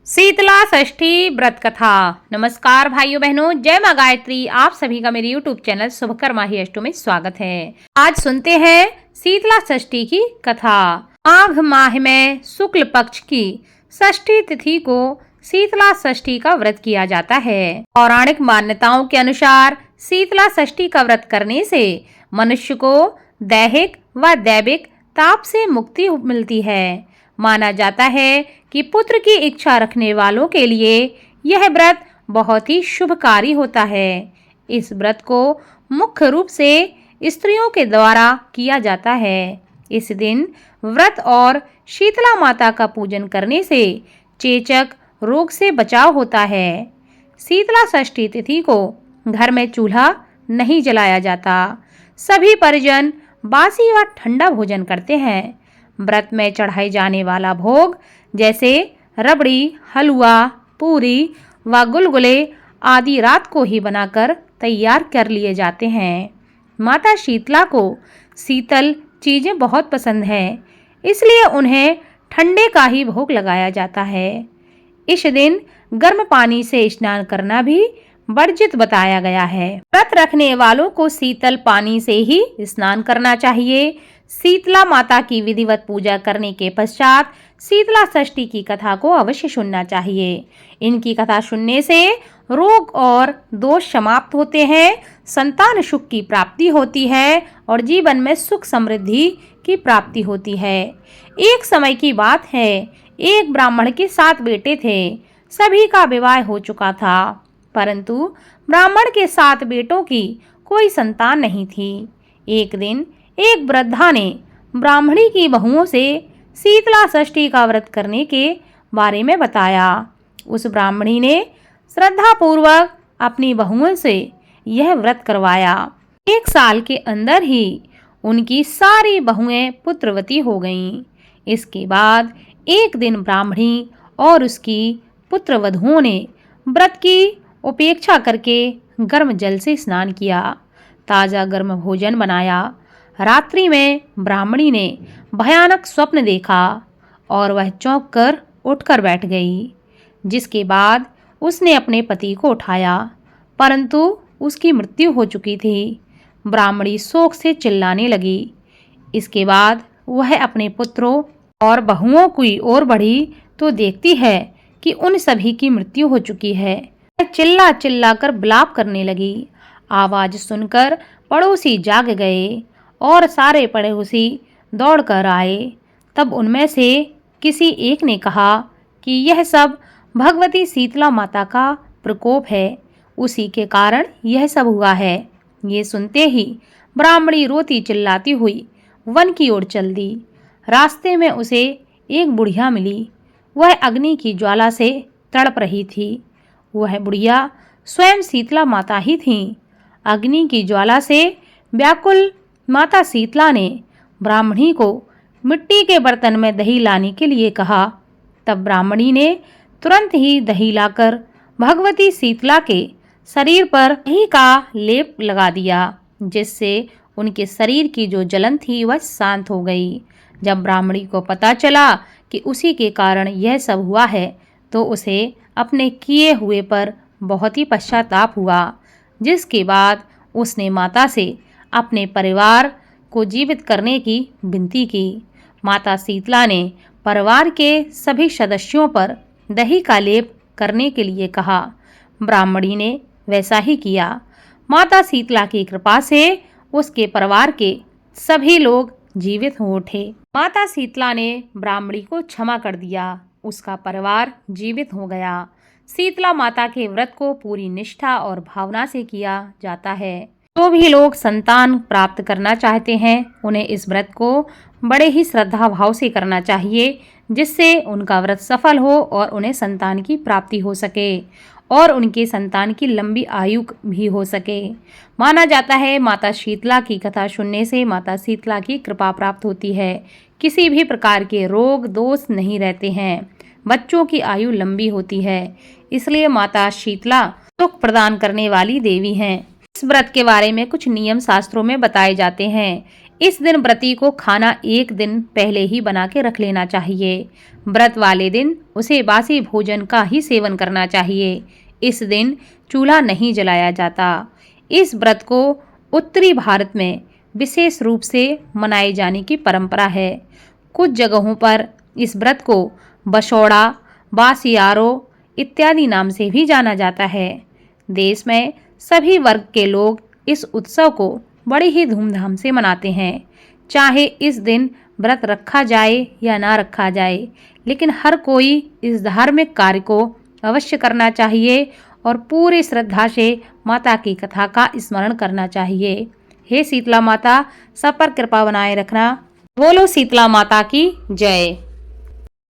शीतला षष्ठी व्रत कथा। नमस्कार भाइयों बहनों, जय मां गायत्री। आप सभी का मेरे YouTube चैनल शुभकर्मा ही अष्टो में स्वागत है। आज सुनते हैं शीतला षष्ठी की कथा। माघ माह में शुक्ल पक्ष की षष्ठी तिथि को शीतला षष्ठी का व्रत किया जाता है। पौराणिक मान्यताओं के अनुसार शीतला षष्ठी का व्रत करने से मनुष्य को दैहिक व दैविक ताप से मुक्ति मिलती है। माना जाता है कि पुत्र की इच्छा रखने वालों के लिए यह व्रत बहुत ही शुभकारी होता है। इस व्रत को मुख्य रूप से स्त्रियों के द्वारा किया जाता है। इस दिन व्रत और शीतला माता का पूजन करने से चेचक रोग से बचाव होता है। शीतला षष्ठी तिथि को घर में चूल्हा नहीं जलाया जाता। सभी परिजन बासी व ठंडा भोजन करते हैं। व्रत में चढ़ाए जाने वाला भोग जैसे रबड़ी, हलवा, पूरी व गुलगुले आदि रात को ही बनाकर तैयार कर लिए जाते हैं। माता शीतला को शीतल चीजें बहुत पसंद हैं, इसलिए उन्हें ठंडे का ही भोग लगाया जाता है। इस दिन गर्म पानी से स्नान करना भी वर्जित बताया गया है। व्रत रखने वालों को शीतल पानी से ही स्नान करना चाहिए। शीतला माता की विधिवत पूजा करने के पश्चात शीतला षष्ठी की कथा को अवश्य सुनना चाहिए। इनकी कथा सुनने से रोग और दोष समाप्त होते हैं, संतान सुख की प्राप्ति होती है और जीवन में सुख समृद्धि की प्राप्ति होती है। एक समय की बात है, एक ब्राह्मण के 7 बेटे थे। सभी का विवाह हो चुका था, परंतु ब्राह्मण के 7 बेटों की कोई संतान नहीं थी। एक दिन एक वृद्धा ने ब्राह्मणी की बहुओं से शीतला षष्ठी का व्रत करने के बारे में बताया। उस ब्राह्मणी ने श्रद्धापूर्वक अपनी बहुओं से यह व्रत करवाया। 1 साल के अंदर ही उनकी सारी बहुएं पुत्रवती हो गईं। इसके बाद एक दिन ब्राह्मणी और उसकी पुत्रवधुओं ने व्रत की उपेक्षा करके गर्म जल से स्नान किया, ताजा गर्म भोजन बनाया। रात्रि में ब्राह्मणी ने भयानक स्वप्न देखा और वह चौंक कर उठकर बैठ गई, जिसके बाद उसने अपने पति को उठाया, परंतु उसकी मृत्यु हो चुकी थी। ब्राह्मणी शोक से चिल्लाने लगी। इसके बाद वह अपने पुत्रों और बहुओं की ओर बढ़ी तो देखती है कि उन सभी की मृत्यु हो चुकी है। वह चिल्ला चिल्ला कर विलाप करने लगी। आवाज सुनकर पड़ोसी जाग गए और सारे पड़ोसी दौड़ कर आए। तब उनमें से किसी एक ने कहा कि यह सब भगवती शीतला माता का प्रकोप है, उसी के कारण यह सब हुआ है। ये सुनते ही ब्राह्मणी रोती चिल्लाती हुई वन की ओर चल दी। रास्ते में उसे एक बुढ़िया मिली। वह अग्नि की ज्वाला से तड़प रही थी। वह बुढ़िया स्वयं शीतला माता ही थी। अग्नि की ज्वाला से व्याकुल माता शीतला ने ब्राह्मणी को मिट्टी के बर्तन में दही लाने के लिए कहा। तब ब्राह्मणी ने तुरंत ही दही लाकर भगवती शीतला के शरीर पर दही का लेप लगा दिया, जिससे उनके शरीर की जो जलन थी वह शांत हो गई। जब ब्राह्मणी को पता चला कि उसी के कारण यह सब हुआ है, तो उसे अपने किए हुए पर बहुत ही पश्चाताप हुआ, जिसके बाद उसने माता से अपने परिवार को जीवित करने की विनती की। माता शीतला ने परिवार के सभी सदस्यों पर दही का लेप करने के लिए कहा। ब्राह्मणी ने वैसा ही किया। माता शीतला की कृपा से उसके परिवार के सभी लोग जीवित हो उठे। माता शीतला ने ब्राह्मणी को क्षमा कर दिया। उसका परिवार जीवित हो गया। शीतला माता के व्रत को पूरी निष्ठा और भावना से किया जाता है। जो भी लोग संतान प्राप्त करना चाहते हैं, उन्हें इस व्रत को बड़े ही श्रद्धा भाव से करना चाहिए, जिससे उनका व्रत सफल हो और उन्हें संतान की प्राप्ति हो सके और उनके संतान की लंबी आयु भी हो सके। माना जाता है माता शीतला की कथा सुनने से माता शीतला की कृपा प्राप्त होती है। किसी भी प्रकार के रोग दोष नहीं रहते हैं। बच्चों की आयु लंबी होती है। इसलिए माता शीतला सुख प्रदान करने वाली देवी हैं। इस व्रत के बारे में कुछ नियम शास्त्रों में बताए जाते हैं। इस दिन व्रती को खाना एक दिन पहले ही बना के रख लेना चाहिए। व्रत वाले दिन उसे बासी भोजन का ही सेवन करना चाहिए। इस दिन चूल्हा नहीं जलाया जाता। इस व्रत को उत्तरी भारत में विशेष रूप से मनाए जाने की परंपरा है। कुछ जगहों पर इस व्रत को बसौड़ा, बासियारो इत्यादि नाम से भी जाना जाता है। देश में सभी वर्ग के लोग इस उत्सव को बड़े ही धूमधाम से मनाते हैं। चाहे इस दिन व्रत रखा जाए या ना रखा जाए, लेकिन हर कोई इस धार्मिक कार्य को अवश्य करना चाहिए और पूरे श्रद्धा से माता की कथा का स्मरण करना चाहिए। हे शीतला माता, सब पर कृपा बनाए रखना। बोलो शीतला माता की जय।